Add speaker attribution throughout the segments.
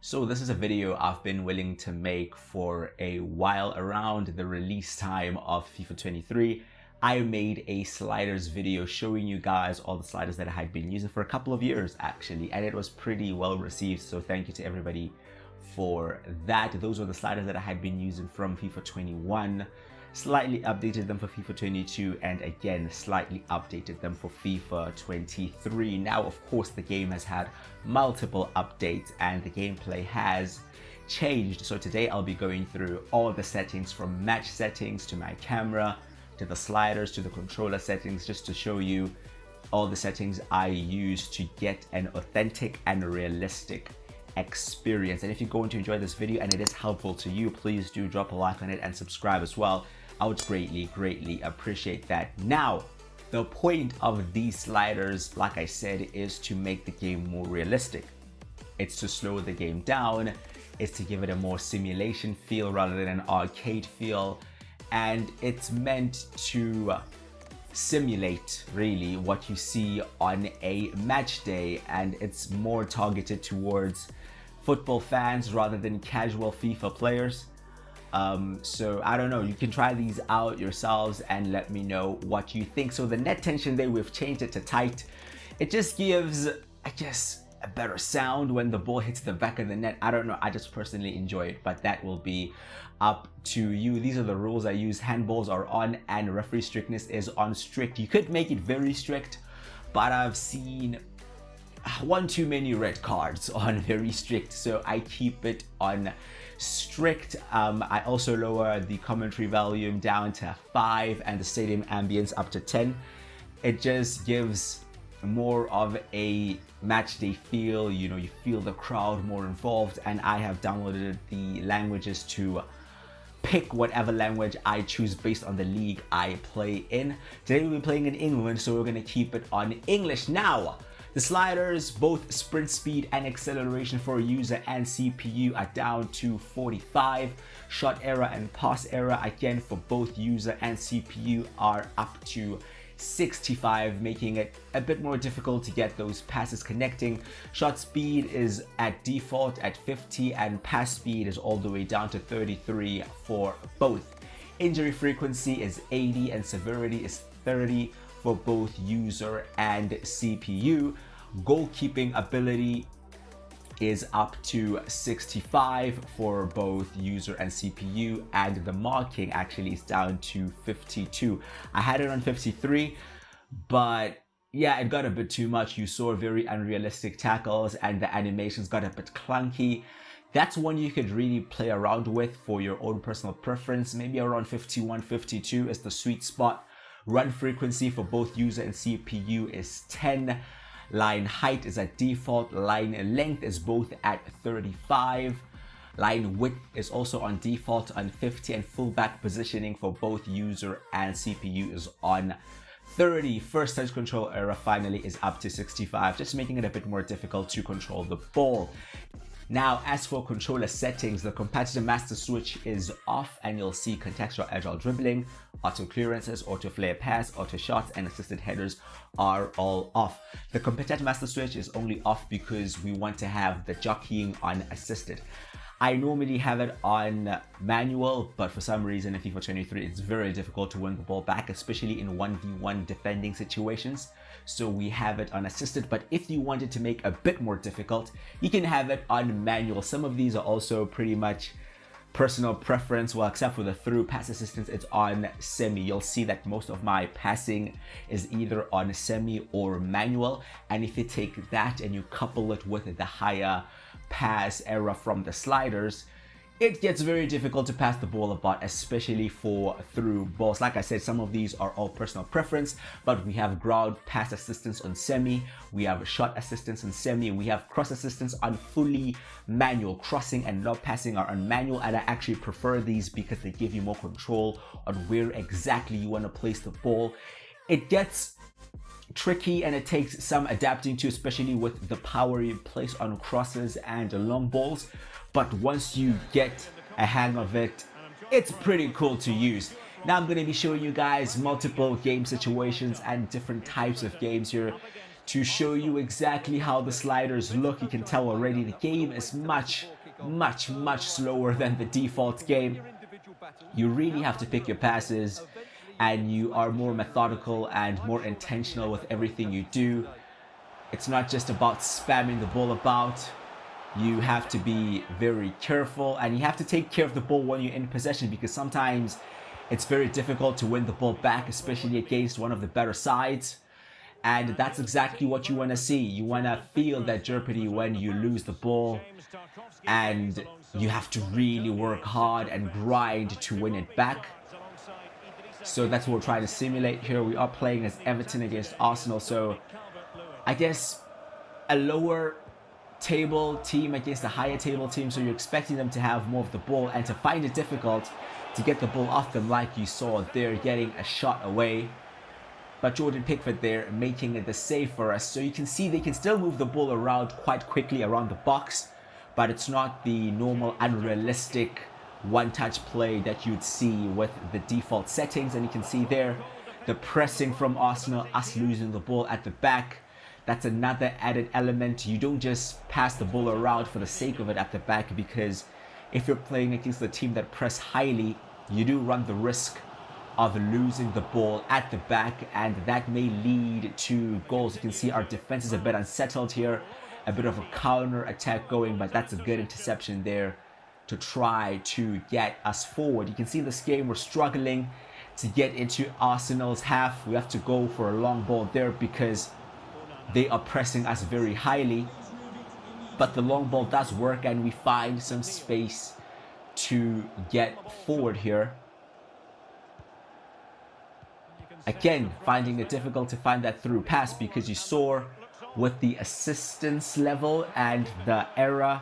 Speaker 1: So this is a video I've been willing to make for a while. Around the release time of FIFA 23, I made a sliders video showing you guys all the sliders that I had been using for a couple of years actually, and it was pretty well received, so thank you to everybody for that. Those were the sliders that I had been using from FIFA 21, slightly updated them for FIFA 22, and again slightly updated them for FIFA 23. Now of course the game has had multiple updates and the gameplay has changed, so today I'll be going through all the settings, from match settings to my camera to the sliders to the controller settings, just to show you all the settings I use to get an authentic and realistic experience. And if you're going to enjoy this video and it is helpful to you, please do drop a like on it and subscribe as well. I would greatly appreciate that. Now, the point of these sliders, like I said, is to make the game more realistic. It's to slow the game down. It's to give it a more simulation feel rather than an arcade feel. And it's meant to simulate really what you see on a match day, and it's more targeted towards football fans rather than casual FIFA players. So I don't know, you can try these out yourselves and let me know what you think. So the net tension there, we've changed it to tight. It just gives, I guess, a better sound when the ball hits the back of the net. I don't know, I just personally enjoy it, but that will be up to you. These are the rules I use. Handballs are on and referee strictness is on strict. You could make it very strict, but I've seen one too many red cards on very strict, so I keep it on strict. I also lower the commentary volume down to 5 and the stadium ambience up to 10. It just gives more of a match day feel. You know, you feel the crowd more involved, and I have downloaded the languages to pick whatever language I choose based on the league I play in. Today we'll be playing in England, so we're going to keep it on English. Now, the sliders, both sprint speed and acceleration for user and CPU, are down to 45. Shot error and pass error, again for both user and CPU, are up to 65, making it a bit more difficult to get those passes connecting. Shot speed is at default at 50 and pass speed is all the way down to 33 for both. Injury frequency is 80 and severity is 30 for both user and CPU. Goalkeeping ability is up to 65 for both user and CPU, and the marking actually is down to 52. I had it on 53, but yeah, it got a bit too much. You saw very unrealistic tackles and the animations got a bit clunky. That's one you could really play around with for your own personal preference. Maybe around 51, 52 is the sweet spot. Run frequency for both user and CPU is 10. Line height is at default. Line length is both at 35. Line width is also on default on 50, and fullback positioning for both user and CPU is on 30. First touch control error finally is up to 65, just making it a bit more difficult to control the ball. Now, as for controller settings, the competitor master switch is off, and you'll see contextual agile dribbling, auto clearances, auto flare pass, auto shots, and assisted headers are all off. The competitor master switch is only off because we want to have the jockeying on assisted. I normally have it on manual, but for some reason in FIFA 23 it's very difficult to win the ball back, especially in 1v1 defending situations. So we have it on assisted, but if you wanted to make a bit more difficult, you can have it on manual. Some of these are also pretty much personal preference, well, except for the through pass assistance, it's on semi. You'll see that most of my passing is either on semi or manual, and if you take that and you couple it with the higher pass error from the sliders, it gets very difficult to pass the ball about, especially for through balls. Like I said, some of these are all personal preference, but we have ground pass assistance on semi, we have shot assistance on semi, and we have cross assistance on fully manual. Crossing and lob passing are on manual, and I actually prefer these because they give you more control on where exactly you want to place the ball. It gets tricky and it takes some adapting to, especially with the power you place on crosses and long balls, but once you get a hang of it, it's pretty cool to use. Now I'm going to be showing you guys multiple game situations and different types of games here to show you exactly how the sliders look. You can tell already the game is much slower than the default game. You really have to pick your passes, and you are more methodical and more intentional with everything you do. It's not just about spamming the ball about. You have to be very careful, and you have to take care of the ball when you're in possession, because sometimes it's very difficult to win the ball back, especially against one of the better sides. And that's exactly what you want to see. You want to feel that jeopardy when you lose the ball, and you have to really work hard and grind to win it back. So that's what we're trying to simulate here. We are playing as Everton against Arsenal, so I guess a lower table team against a higher table team, so you're expecting them to have more of the ball and to find it difficult to get the ball off them, like you saw there, getting a shot away. But Jordan Pickford there making it the save for us. So you can see they can still move the ball around quite quickly around the box, but it's not the normal unrealistic one-touch play that you'd see with the default settings. And you can see there the pressing from Arsenal, us losing the ball at the back. That's another added element. You don't just pass the ball around for the sake of it at the back, because if you're playing against a team that press highly, you do run the risk of losing the ball at the back, and that may lead to goals. You can see our defense is a bit unsettled here, a bit of a counter attack going, but that's a good interception there to try to get us forward. You can see this game we're struggling to get into Arsenal's half. We have to go for a long ball there because they are pressing us very highly, but the long ball does work and we find some space to get forward here. Again, finding it difficult to find that through pass, because you saw with the assistance level and the error,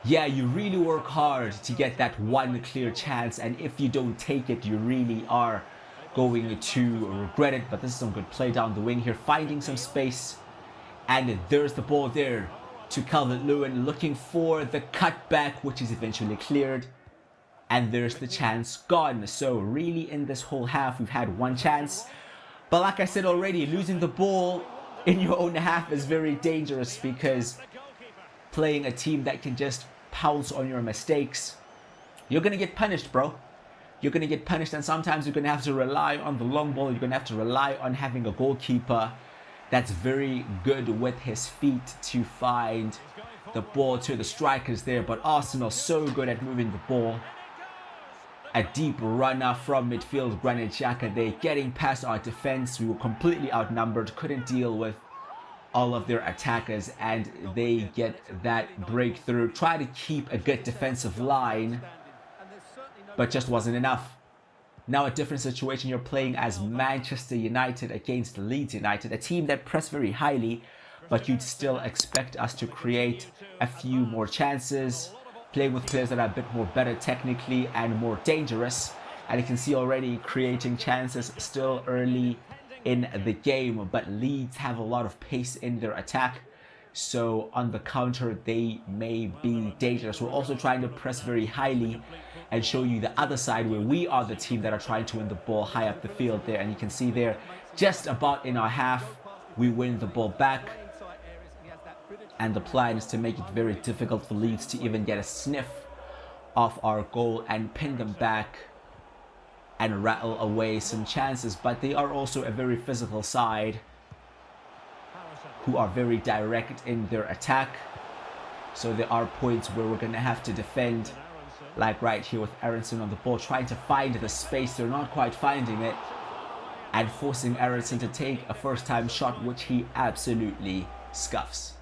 Speaker 1: yeah, you really work hard to get that one clear chance, and if you don't take it, you really are going to regret it. But this is some good play down the wing here, finding some space, and there's the ball there to Calvert-Lewin, looking for the cutback, which is eventually cleared, and there's the chance gone. So really in this whole half we've had one chance, but like I said already, losing the ball in your own half is very dangerous, because playing a team that can just pounce on your mistakes, you're gonna get punished, bro. You're going to get punished, and sometimes you're going to have to rely on the long ball. You're going to have to rely on having a goalkeeper that's very good with his feet to find the ball to the strikers there. But Arsenal so good at moving the ball. A deep runner from midfield, Granit Xhaka there, getting past our defense. We were completely outnumbered, couldn't deal with all of their attackers, and they get that breakthrough. Try to keep a good defensive line, but just wasn't enough. Now a different situation. You're playing as Manchester United against Leeds United, a team that press very highly, but you'd still expect us to create a few more chances, playing with players that are a bit more better technically and more dangerous. And you can see already creating chances still early in the game, but Leeds have a lot of pace in their attack, so on the counter they may be dangerous. We're also trying to press very highly and show you the other side, where we are the team that are trying to win the ball high up the field there. And you can see there, just about in our half, we win the ball back, and the plan is to make it very difficult for Leeds to even get a sniff of our goal and pin them back and rattle away some chances. But they are also a very physical side who are very direct in their attack, so there are points where we're going to have to defend, like right here with Aronson on the ball, trying to find the space. They're not quite finding it, and forcing Aronson to take a first-time shot, which he absolutely scuffs.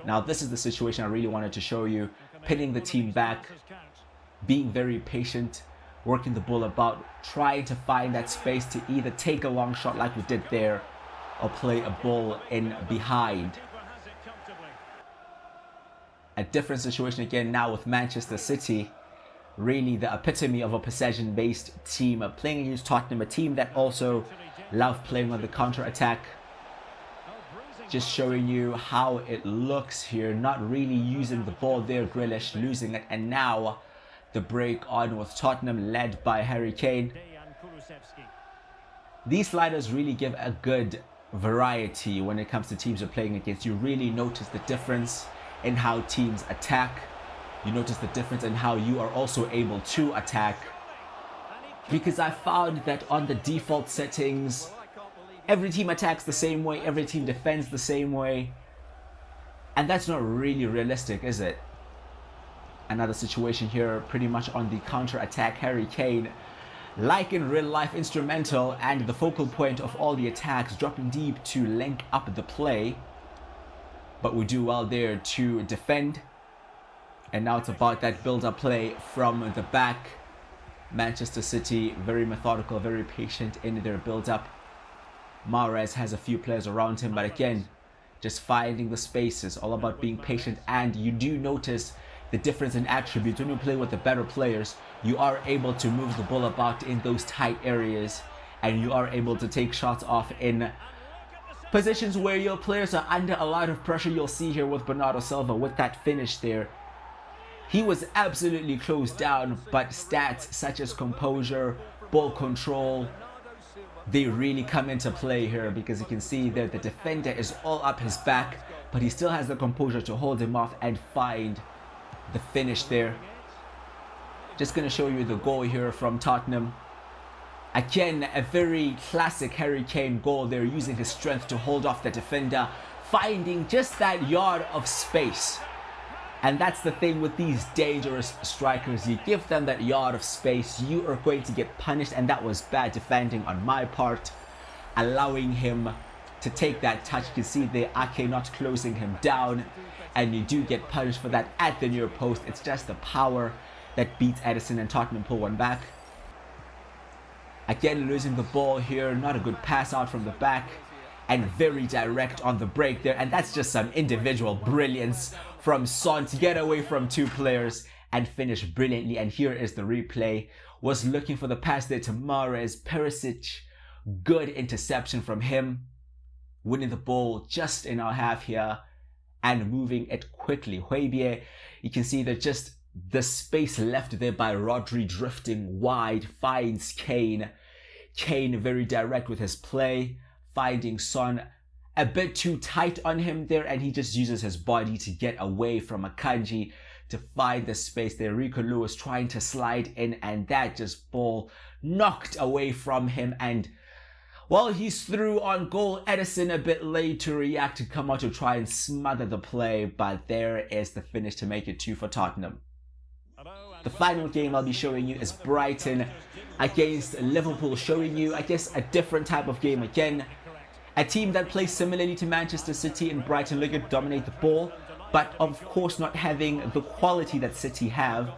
Speaker 1: Now this is the situation I really wanted to show you, pinning the team back, being very patient, working the ball about, trying to find that space to either take a long shot like we did there, or play a ball in behind. A different situation again now with Manchester City, really the epitome of a possession-based team, playing against Tottenham, a team that also love playing on the counter-attack. Just showing you how it looks here, not really using the ball there, Grealish losing it, and now the break on with Tottenham led by Harry Kane. These sliders really give a good variety when it comes to teams you're playing against. You really notice the difference in how teams attack. You notice the difference in how you are also able to attack. Because I found that on the default settings, every team attacks the same way, every team defends the same way. And that's not really realistic, is it? Another situation here, pretty much on the counter-attack. Harry Kane, like in real life, instrumental and the focal point of all the attacks, dropping deep to link up the play. But we do well there to defend. And now it's about that build-up play from the back. Manchester City, very methodical, very patient in their build-up. Mahrez has a few players around him, but again, just finding the spaces, all about being patient. And you do notice the difference in attributes. When you play with the better players, you are able to move the ball about in those tight areas, and you are able to take shots off in positions where your players are under a lot of pressure. You'll see here with Bernardo Silva with that finish there. He was absolutely closed down, but stats such as composure, ball control, they really come into play here, because you can see that the defender is all up his back, but he still has the composure to hold him off and find the finish there. Just going to show you the goal here from Tottenham. Again, a very classic Harry Kane goal there, using his strength to hold off the defender, finding just that yard of space. And that's the thing with these dangerous strikers. You give them that yard of space, you are going to get punished. And that was bad defending on my part, allowing him to take that touch. You can see there, Ake not closing him down, and you do get punished for that at the near post. It's just the power that beats Edison, and Tottenham pull one back. Again, losing the ball here, not a good pass out from the back, and very direct on the break there. And that's just some individual brilliance from Son to get away from two players and finish brilliantly. And here is the replay. Was looking for the pass there to Mahrez. Perisic, good interception from him. Winning the ball just in our half here and moving it quickly. Højbjerg, you can see that just the space left there by Rodri drifting wide, finds Kane. Kane very direct with his play, finding Son a bit too tight on him there, and he just uses his body to get away from Akanji to find the space there. Rico Lewis trying to slide in, and that just ball knocked away from him. And well, he's through on goal. Edison a bit late to react, to come out to try and smother the play, but there is the finish to make it 2 for Tottenham. The final game I'll be showing you is Brighton against Liverpool, showing you, I guess, a different type of game again. A team that plays similarly to Manchester City and Brighton, look at dominate the ball, but of course not having the quality that City have,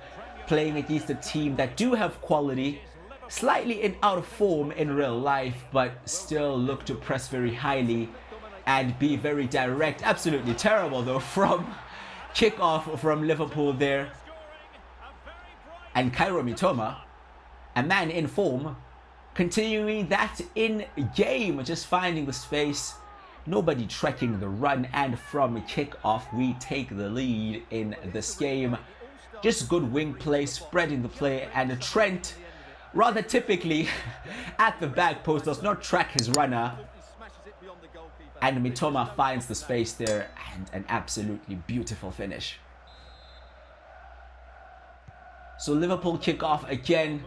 Speaker 1: playing against a team that do have quality, slightly out of form in real life, but still look to press very highly and be very direct. Absolutely terrible though from kickoff from Liverpool there. And Kairo Mitoma, a man in form, continuing that in game, just finding the space, nobody trekking the run, and from kickoff we take the lead in this game. Just good wing play, spreading the play, and Trent, rather typically at the back post, does not track his runner, and Mitoma finds the space there, and an absolutely beautiful finish. So Liverpool kick off again.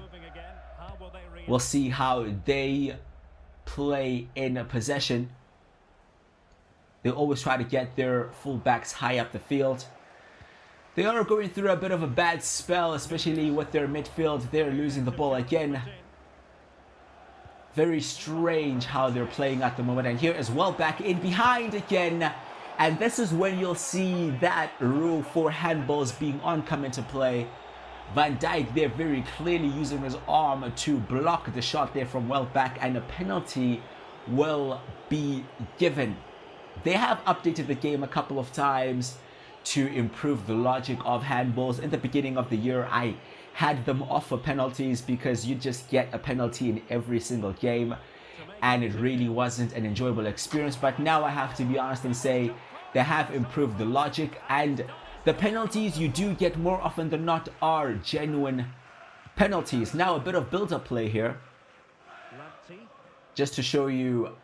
Speaker 1: We'll see how they play in possession. They always try to get their fullbacks high up the field. They are going through a bit of a bad spell, especially with their midfield. They're losing the ball again. Very strange how they're playing at the moment. And here as well, back in behind again. And this is when you'll see that rule for handballs being on come into play. Van Dijk there very clearly using his arm to block the shot there from well back, and a penalty will be given. They have updated the game a couple of times to improve the logic of handballs. In the beginning of the year, I had them off for penalties because you just get a penalty in every single game, and it really wasn't an enjoyable experience. But now I have to be honest and say they have improved the logic, and the penalties you do get more often than not are genuine penalties. Now a bit of build-up play here, just to show you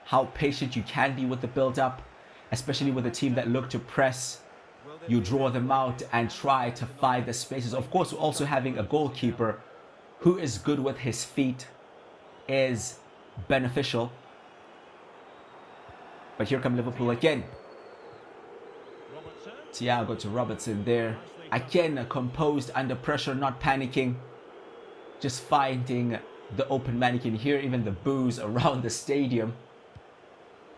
Speaker 1: how patient you can be with the build-up, especially with a team that look to press. You draw them out and try to find the spaces. Of course, also having a goalkeeper who is good with his feet is beneficial. But here come Liverpool again. Thiago to Robertson there. Again, composed under pressure, not panicking. Just finding the open man. You can hear even the boos around the stadium.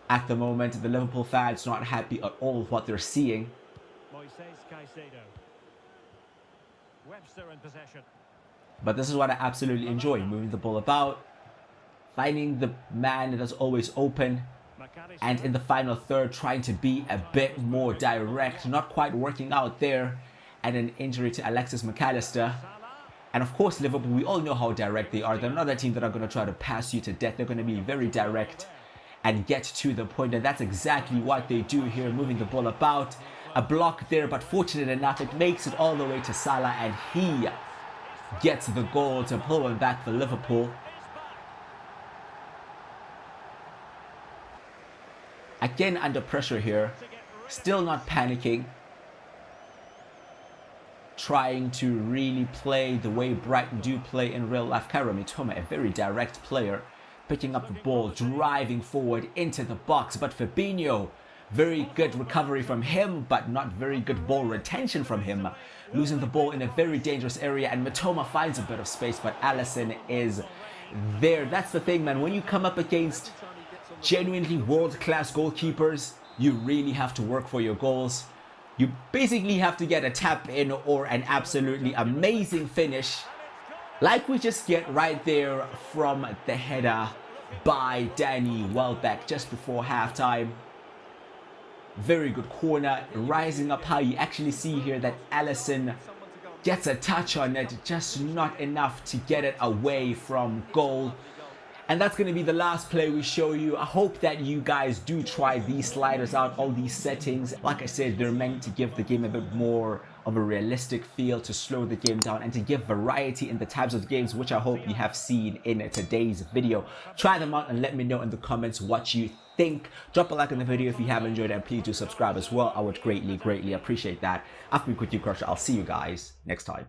Speaker 1: At the moment, the Liverpool fans not happy at all with what they're seeing. But this is what I absolutely enjoy. Moving the ball about. Finding the man that's always open. And in the final third, trying to be a bit more direct. Not quite working out there. And an injury to Alexis McAllister. And of course, Liverpool, we all know how direct they are. They're not a team that are going to try to pass you to death. They're going to be very direct and get to the point. And that's exactly what they do here, moving the ball about. A block there, but fortunate enough, it makes it all the way to Salah. And he gets the goal to pull him back for Liverpool. Again under pressure here. Still not panicking. Trying to really play the way Brighton do play in real life. Kaira Mitoma, a very direct player, picking up the ball, driving forward into the box. But Fabinho, very good recovery from him, but not very good ball retention from him. Losing the ball in a very dangerous area, and Mitoma finds a bit of space, but Alisson is there. That's the thing, man. When you come up against genuinely world-class goalkeepers, you really have to work for your goals. You basically have to get a tap in or an absolutely amazing finish, like we just get right there from the header by Danny Welbeck just before halftime. Very good corner, rising up high. You actually see here that Alisson gets a touch on it, just not enough to get it away from goal. And that's going to be the last play we show you. I hope that you guys do try these sliders out, all these settings. Like I said, they're meant to give the game a bit more of a realistic feel, to slow the game down and to give variety in the types of games, which I hope you have seen in today's video. Try them out and let me know in the comments what you think. Drop a like on the video if you have enjoyed it, and please do subscribe as well. I would greatly appreciate that. I've been Quick Crusher. I'll see you guys next time.